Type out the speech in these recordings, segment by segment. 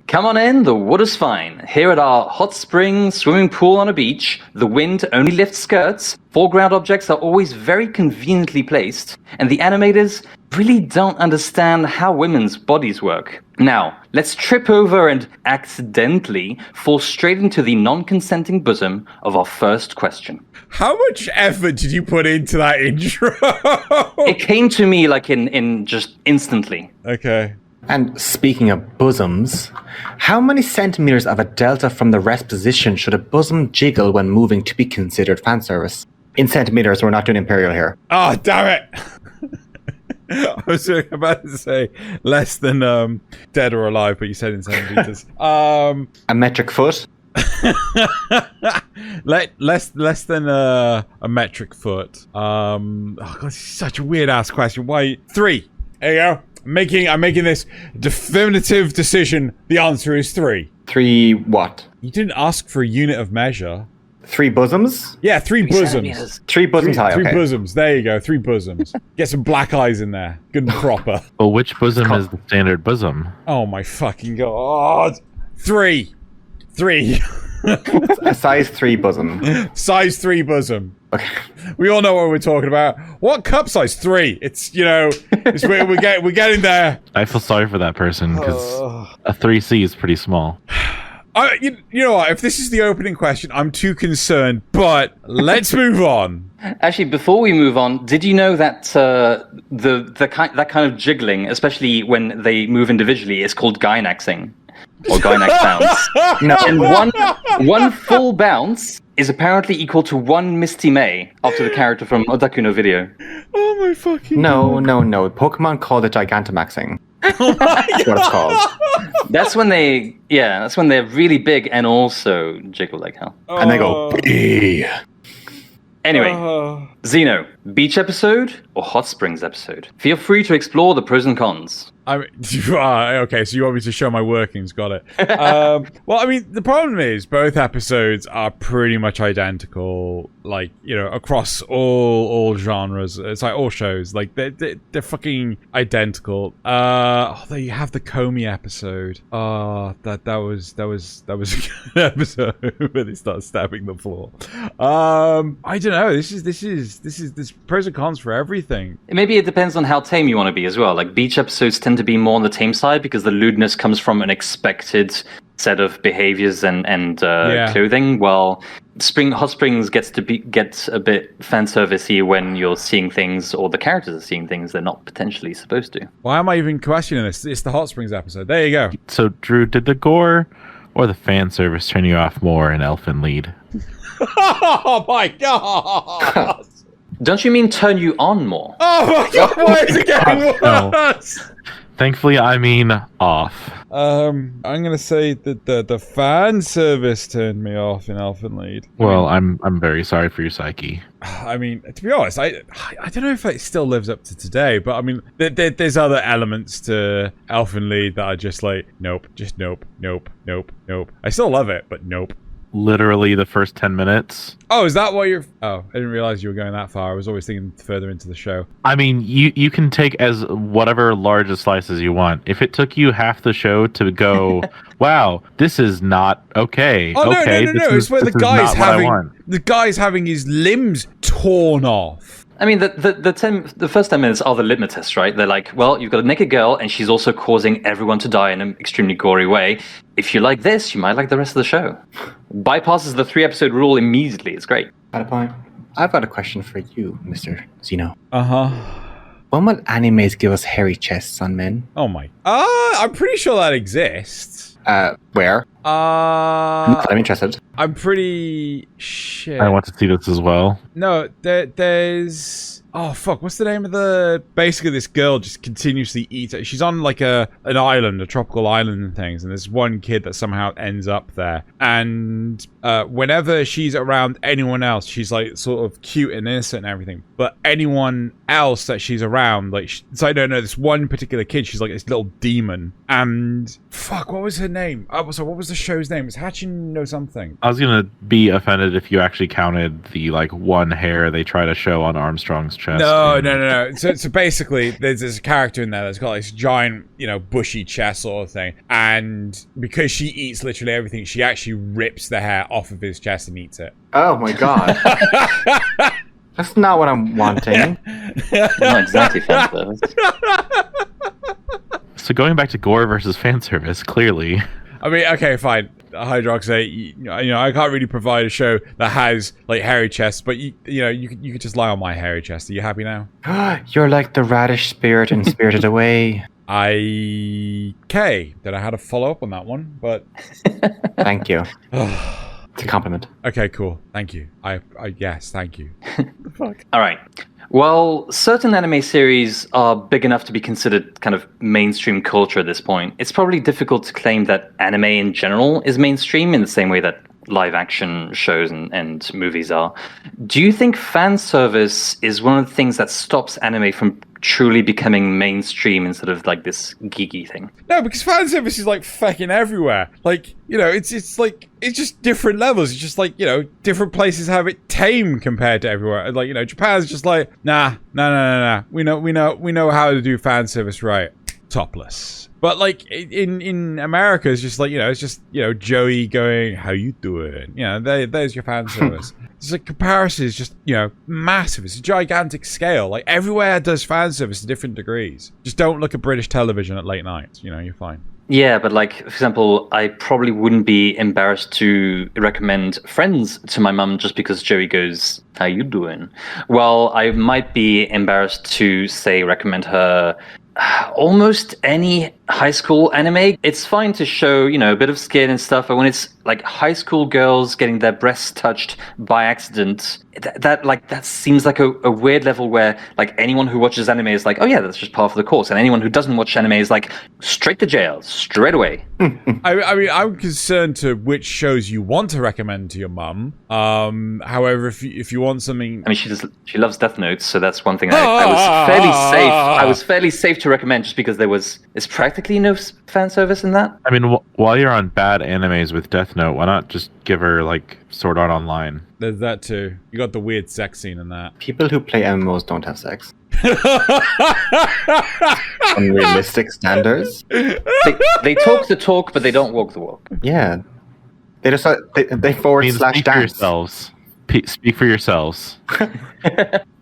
Come on in, the water's fine. Here at our hot spring swimming pool on a beach, the wind only lifts skirts, foreground objects are always very conveniently placed, and the animators really don't understand how women's bodies work. Now, let's trip over and accidentally fall straight into the non-consenting bosom of our first question. How much effort did you put into that intro? It came to me like in just instantly. Okay. And speaking of bosoms, how many centimeters of a delta from the rest position should a bosom jiggle when moving to be considered fan service? In centimeters, we're not doing imperial here. Oh, damn it! I was about to say less than dead or alive, but you said in centimeters. A metric foot? less than a metric foot. Oh God, this is such a weird ass question. Why 3? There you go. I'm making this definitive decision. The answer is 3. 3 what? You didn't ask for a unit of measure. 3 bosoms? Yeah, 3 bosoms. 3 bosoms high, okay. 3 bosoms. There you go. 3 bosoms. Get some black eyes in there. Good and proper. Well, which bosom is the standard bosom? Oh my fucking God. 3. A size 3 bosom. Size 3 bosom. Okay. We all know what we're talking about. What cup size? 3. It's, you know, we're getting there. I feel sorry for that person because a 3C is pretty small. You know what? If this is the opening question, I'm too concerned. But let's move on. Actually, before we move on, did you know that that kind of jiggling, especially when they move individually, is called gynaxing or gynax bounce? No. And one full bounce is apparently equal to 1 Misty May after the character from Otaku no Video. Oh my fucking No. God. Pokemon called it Gigantamaxing. That's what it's called. That's when they're really big and also jiggle like hell. And they go, "Bee." Anyway, Xeno, beach episode or hot springs episode? Feel free to explore the pros and cons. I mean, okay, so you want me to show my workings, got it. Well, I mean, the problem is both episodes are pretty much identical, like, you know, across all genres. It's like all shows, like they're fucking identical. There you have the Comey episode. That was a good episode when they start stabbing the floor. I don't know. This is pros and cons for everything. Maybe it depends on how tame you want to be as well. Like beach episodes tend to be more on the tame side because the lewdness comes from an expected set of behaviors and clothing. While hot springs gets a bit fan servicey when you're seeing things or the characters are seeing things they're not potentially supposed to. Why am I even questioning this? It's the hot springs episode. There you go. So, Drew, did the gore or the fan service turn you off more in Elfin Lead? Oh my God! Don't you mean turn you on more? Oh my God! Why is it getting worse? No. Thankfully, I mean off. I'm gonna say that the fan service turned me off in Elfin Lead. Well, I'm very sorry for your psyche. I mean, to be honest, I don't know if it still lives up to today, but I mean, there's other elements to Elfin Lead that are just like, nope, just nope. I still love it, but nope. Literally the first 10 minutes. Oh, is that why you're... Oh, I didn't realize you were going that far. I was always thinking further into the show. I mean, you can take as whatever large a slice as you want. If it took you half the show to go, wow, this is not okay. Oh, no, okay, no. It's where the guy's having his limbs torn off. I mean, the first 10 minutes are the litmus test, right? They're like, well, you've got a naked girl, and she's also causing everyone to die in an extremely gory way. If you like this, you might like the rest of the show. Bypasses the 3-episode rule immediately. It's great. Got a point. I've got a question for you, Mr. Xeno. When will animes give us hairy chests on men? Oh my... I'm pretty sure that exists. Where? I'm interested. I'm pretty... Shit. I want to see this as well. No, there's... Oh, fuck. What's the name of the... Basically, this girl just continuously eats it. She's on, like, an island, a tropical island and things, and there's one kid that somehow ends up there. And whenever she's around anyone else, she's, like, sort of cute and innocent and everything. But anyone else that she's around, like... So I don't know, this one particular kid, she's, like, this little demon. And... Fuck, what was her name? So what was the show's name? It's Hachin no something. I was going to be offended if you actually counted the, like, one hair they try to show on Armstrong's chest. No. So basically, there's this character in there that's got this giant, bushy chest sort of thing. And because she eats literally everything, she actually rips the hair off of his chest and eats it. Oh my god. That's not what I'm wanting. Not exactly fanservice. So going back to gore versus fan service, clearly. I mean, okay, fine. Hydroxate, I can't really provide a show that has like hairy chests, but you could just lie on my hairy chest. Are you happy now? You're like the radish spirit in Spirited Away. Okay, then I had to follow up on that one, but Thank you. It's a compliment. Okay, cool. Thank you. I yes, thank you. Fuck. All right. Well, certain anime series are big enough to be considered kind of mainstream culture at this point. It's probably difficult to claim that anime in general is mainstream in the same way that live action shows and movies are. Do you think fan service is one of the things that stops anime from truly becoming mainstream instead of like this geeky thing? No, because fan service is like fucking everywhere. Like, it's just different levels. It's just like, different places have it tame compared to everywhere. Like, Japan's just like, nah. We know how to do fan service right. Topless. But like in America, it's just like, it's just, Joey going, how you doing? There's your fan service. It's like comparison is just, massive. It's a gigantic scale. Like everywhere does fan service to different degrees. Just don't look at British television at late nights. You're fine. Yeah, but like, for example, I probably wouldn't be embarrassed to recommend Friends to my mum just because Joey goes, how you doing? Well, I might be embarrassed to, say, recommend her almost any high school anime. It's fine to show, a bit of skin and stuff, but when it's like high school girls getting their breasts touched by accident, that seems like a weird level where like anyone who watches anime is like, oh yeah, that's just part of the course, and anyone who doesn't watch anime is like straight to jail, straight away. I mean, I'm concerned to which shows you want to recommend to your mum. However, if you want something, I mean, she loves Death Note, so that's one thing I was fairly safe. I was fairly safe to recommend just because it's practically no fan service in that. I mean, while you're on bad animes with Death Note, why not just give her like Sword Art Online? There's that too. You got the weird sex scene in that. People who play MMOs don't have sex. Unrealistic standards. They talk the talk, but they don't walk the walk. Yeah. They just they forward slash speak for dance. yourselves. Speak for yourselves.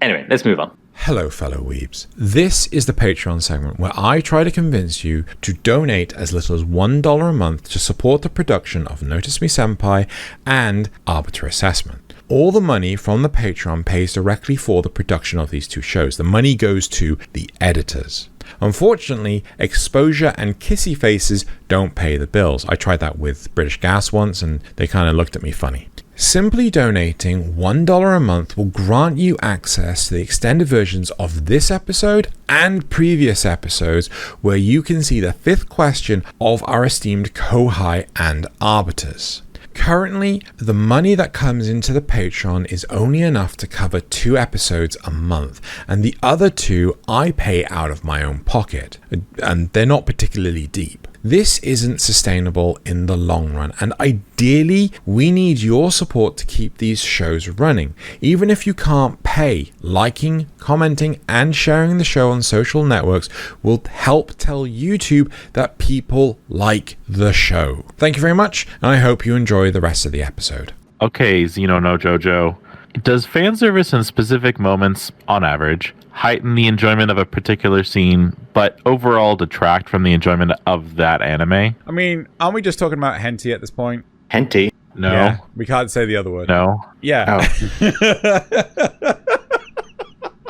Anyway, let's move on. Hello, fellow weebs. This is the Patreon segment where I try to convince you to donate as little as $1 a month to support the production of Notice Me Senpai and Arbiter Assessment. All the money from the Patreon pays directly for the production of these two shows. The money goes to the editors. Unfortunately, Exposure and Kissy Faces don't pay the bills. I tried that with British Gas once and they kind of looked at me funny. Simply donating $1 a month will grant you access to the extended versions of this episode and previous episodes where you can see the fifth question of our esteemed Kohai and Arbiters. Currently, the money that comes into the Patreon is only enough to cover 2 episodes a month, and the other 2 I pay out of my own pocket, and they're not particularly deep. This isn't sustainable in the long run, and ideally, we need your support to keep these shows running. Even if you can't pay, liking, commenting, and sharing the show on social networks will help tell YouTube that people like the show. Thank you very much, and I hope you enjoy the rest of the episode. Okay, Xeno no Jojo. Does fan service in specific moments, on average, heighten the enjoyment of a particular scene, but overall detract from the enjoyment of that anime? I mean, aren't we just talking about hentai at this point? Hentai? No. Yeah, we can't say the other word. No. Yeah. Oh.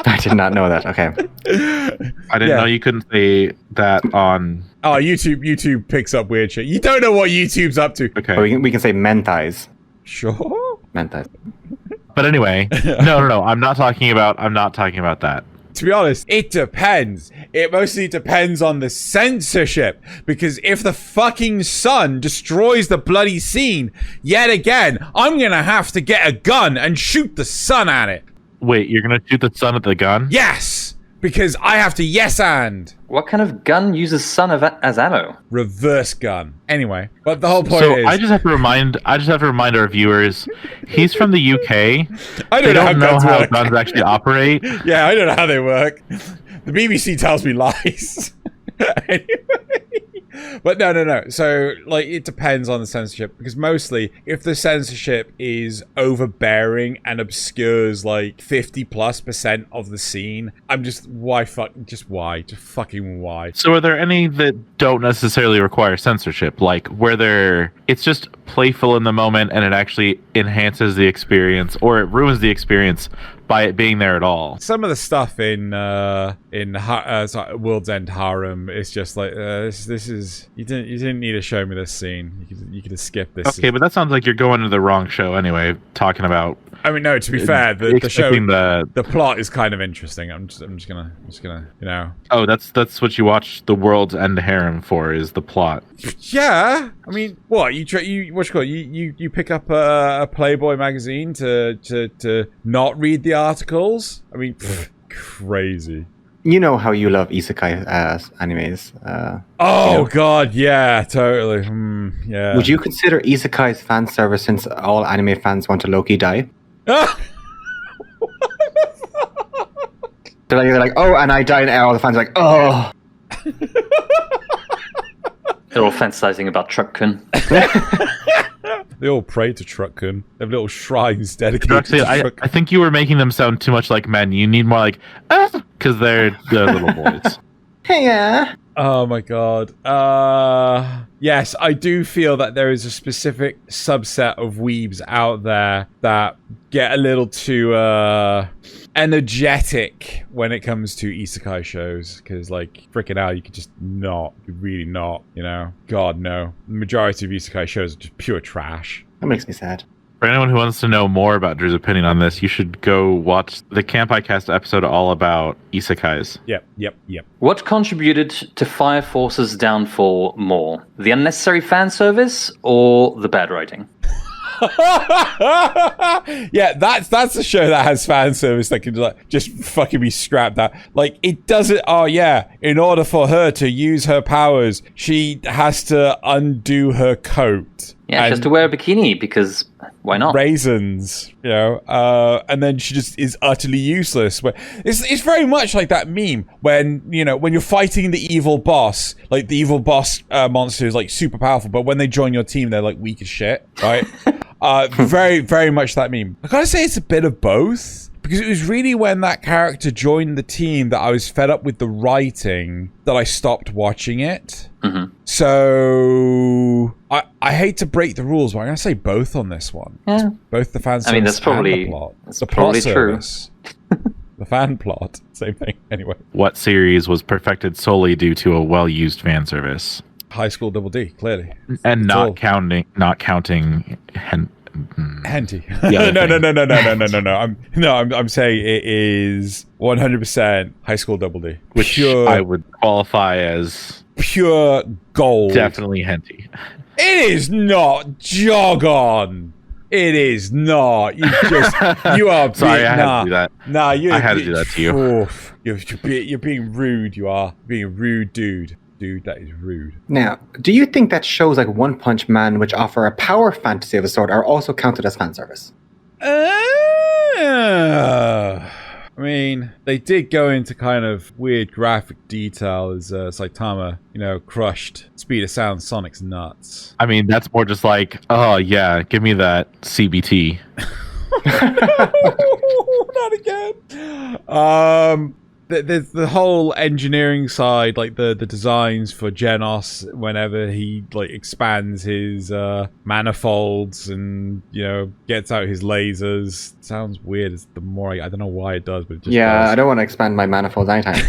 I did not know that. Okay. I didn't know you couldn't say that on... Oh, YouTube picks up weird shit. You don't know what YouTube's up to. Okay. But we can say mentais. Sure. Mentais. But anyway, no. I'm not talking about that. To be honest, it depends. It mostly depends on the censorship. Because if the fucking sun destroys the bloody scene, yet again, I'm gonna have to get a gun and shoot the sun at it. Wait, you're gonna shoot the sun at the gun? Yes! because I have to yes and. What kind of gun uses sun as ammo? Reverse gun. Anyway, but the whole point So is, I just have to remind our viewers, he's from the UK. I They don't know don't know how how guns work. guns actually operate. Yeah, I don't know how they work. The BBC tells me lies. Anyway. But no. So, like, it depends on the censorship. Because mostly, if the censorship is overbearing and obscures, like, 50+% of the scene, I'm just, why? Just fucking why? So are there any that don't necessarily require censorship? Like, where it's just playful in the moment and it actually enhances the experience, or it ruins the experience by it being there at all? Some of the stuff in World's End Harem is just like this is you didn't need to show me this scene. You could have skipped this. Okay, but that sounds like you're going to the wrong show anyway. Talking about. I mean, no. To be fair, the show, the plot is kind of interesting. I'm just gonna, you know. Oh, that's what you watch the World's End Harem for, is the plot. Yeah, I mean, what you pick up a Playboy magazine to not read the articles? I mean, crazy. You know how you love isekai animes. God, yeah, totally. Yeah. Would you consider isekai's fan service since all anime fans want to Loki die? They're like, oh, and I die, and all the fans are like, oh. They're all fantasizing about Truck-kun. They all pray to Truck-kun. They have little shrines dedicated to Truck-kun. I think you were making them sound too much like men. You need more like, because they're little boys. Hey, Oh my god. Yes, I do feel that there is a specific subset of weebs out there that get a little too energetic when it comes to isekai shows, because like freaking hell, you could just not, really not, you know. God no. The majority of isekai shows are just pure trash. that makes me sad. For anyone who wants to know more about Drew's opinion on this, you should go watch the Camp Cast episode all about isekais. Yep. What contributed to Fire Force's downfall more? The unnecessary fan service or the bad writing? Yeah, that's a show that has fan service that can like just fucking be scrapped out. Like, it doesn't. Oh yeah, in order for her to use her powers, she has to undo her coat. Yeah, she has to wear a bikini because why not? Raisins, you know, and then she just is utterly useless. It's very much like that meme when, you know, when you're fighting the evil boss, like the evil boss monster is like super powerful, but when they join your team, they're like weak as shit, right? Very, very much that meme. I gotta say it's a bit of both. Because it was really when that character joined the team that I was fed up with the writing that I stopped watching it. Mm-hmm. So I hate to break the rules, but I'm going to say both on this one. Yeah. Both the fan service that's probably, and the plot. that's The probably plot true. service. The fan plot. Same thing. Anyway. What series was perfected solely due to a well-used fan service? High School Double D, clearly. And It's not all- counting Henty. The other I'm saying it is 100% High School Double D. which pure, I would qualify as pure gold. definitely henty. It is not. Jog on. It is not. You are. Sorry, I had to do that. Nah, I had to do that to you. Oof. You're being rude. You are being a rude dude. Dude, that is rude. Now, do you think that shows like One Punch Man, which offer a power fantasy of a sort, are also counted as fan service? I mean, they did go into kind of weird graphic detail as Saitama, you know, crushed Speed of Sound Sonic's nuts. I mean, that's more just like, oh yeah, give me that CBT. Not again. There's the whole engineering side, like the designs for Genos whenever he like expands his manifolds and, you know, gets out his lasers. Sounds weird. It's the more I don't know why it does, but it just I does. don't want to expand my manifolds anytime.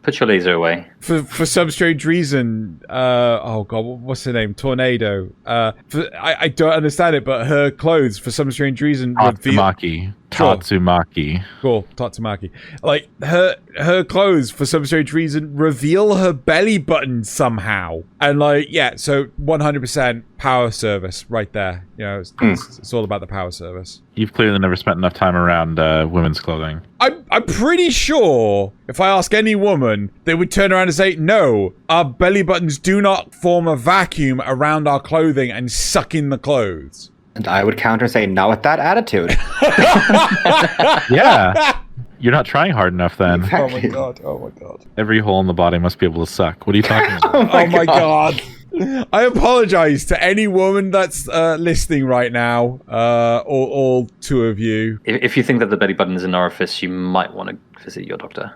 Put your laser away. For some strange reason, oh god, what's her name? Tornado. I don't understand it, but her clothes, for some strange reason, reveal. Tatsumaki. Tatsumaki. Cool, Tatsumaki. Like, her clothes, for some strange reason, reveal her belly button somehow. And, like, yeah, so 100% power service right there. You know, it's all about the power service. You've clearly never spent enough time around women's clothing. I'm pretty sure if I ask any woman, they would turn around and say, no, our belly buttons do not form a vacuum around our clothing and suck in the clothes. And I would counter and say, not with that attitude. Yeah. You're not trying hard enough then. Exactly. Oh my god. Every hole in the body must be able to suck. What are you talking about? Oh my god. I apologize to any woman that's listening right now, all two of you. If you think that the belly button is an orifice, you might want to visit your doctor.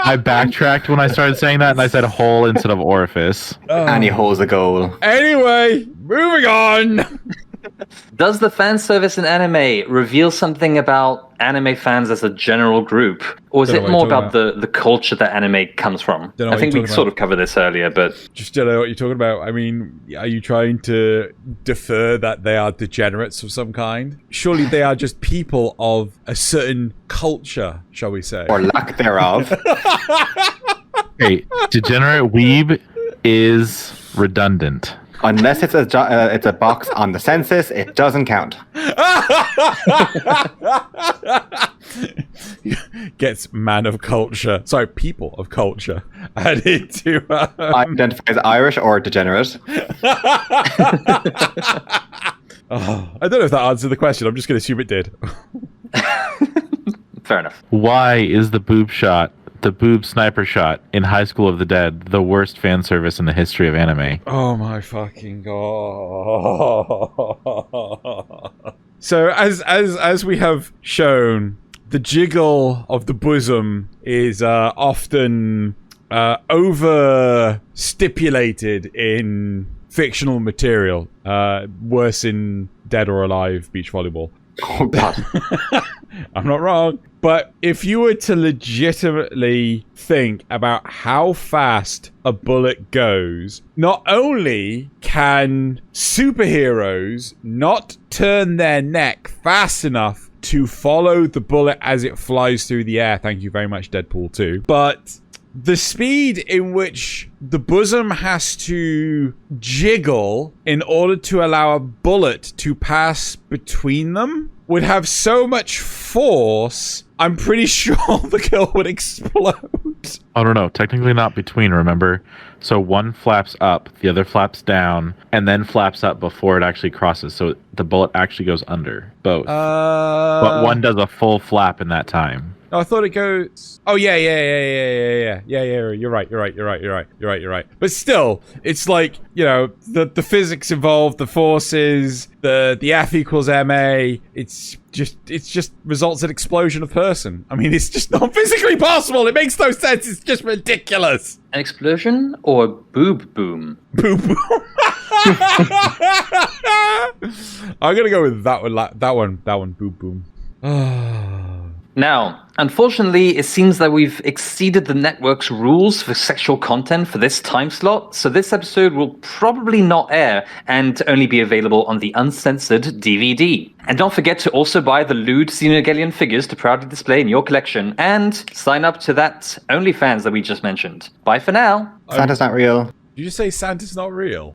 I backtracked when I started saying that, and I said hole instead of orifice. Any hole's a goal. Anyway, moving on. Does the fan service in anime reveal something about anime fans as a general group? Or is it more about the culture that anime comes from? I think we sort of covered this earlier, but... Just don't know what you're talking about. I mean, are you trying to defer that they are degenerates of some kind? Surely they are just people of a certain culture, shall we say. Or lack thereof. Hey, degenerate weeb is redundant. Unless it's a box on the census, it doesn't count. Gets man of culture. Sorry, people of culture added to... Identify as Irish or degenerate. Oh, I don't know if that answered the question. I'm just going to assume it did. Fair enough. Why is the boob sniper shot in High School of the Dead the worst fan service in the history of anime? Oh my fucking god. So as we have shown, the jiggle of the bosom is often over stipulated in fictional material. Worse in Dead or Alive beach volleyball. Oh god. I'm not wrong. But if you were to legitimately think about how fast a bullet goes, not only can superheroes not turn their neck fast enough to follow the bullet as it flies through the air, thank you very much, Deadpool 2, but the speed in which the bosom has to jiggle in order to allow a bullet to pass between them would have so much force, I'm pretty sure the girl would explode. Oh, no. Technically not between, remember? So one flaps up, the other flaps down, and then flaps up before it actually crosses. So the bullet actually goes under both. But one does a full flap in that time. No, I thought it goes... Oh, yeah. You're right. But still, it's like, you know, the physics involved, the forces, the F equals MA. It's just results in explosion of person. I mean, it's just not physically possible. It makes no sense. It's just ridiculous. An explosion or a boob boom? Boob boom. I'm gonna go with that one. Boob boom. Now, unfortunately, it seems that we've exceeded the network's rules for sexual content for this time slot, so this episode will probably not air and only be available on the uncensored DVD. And don't forget to also buy the lewd Xenogelian figures to proudly display in your collection, and sign up to that OnlyFans that we just mentioned. Bye for now. Santa's not real. Did you just say Santa's not real?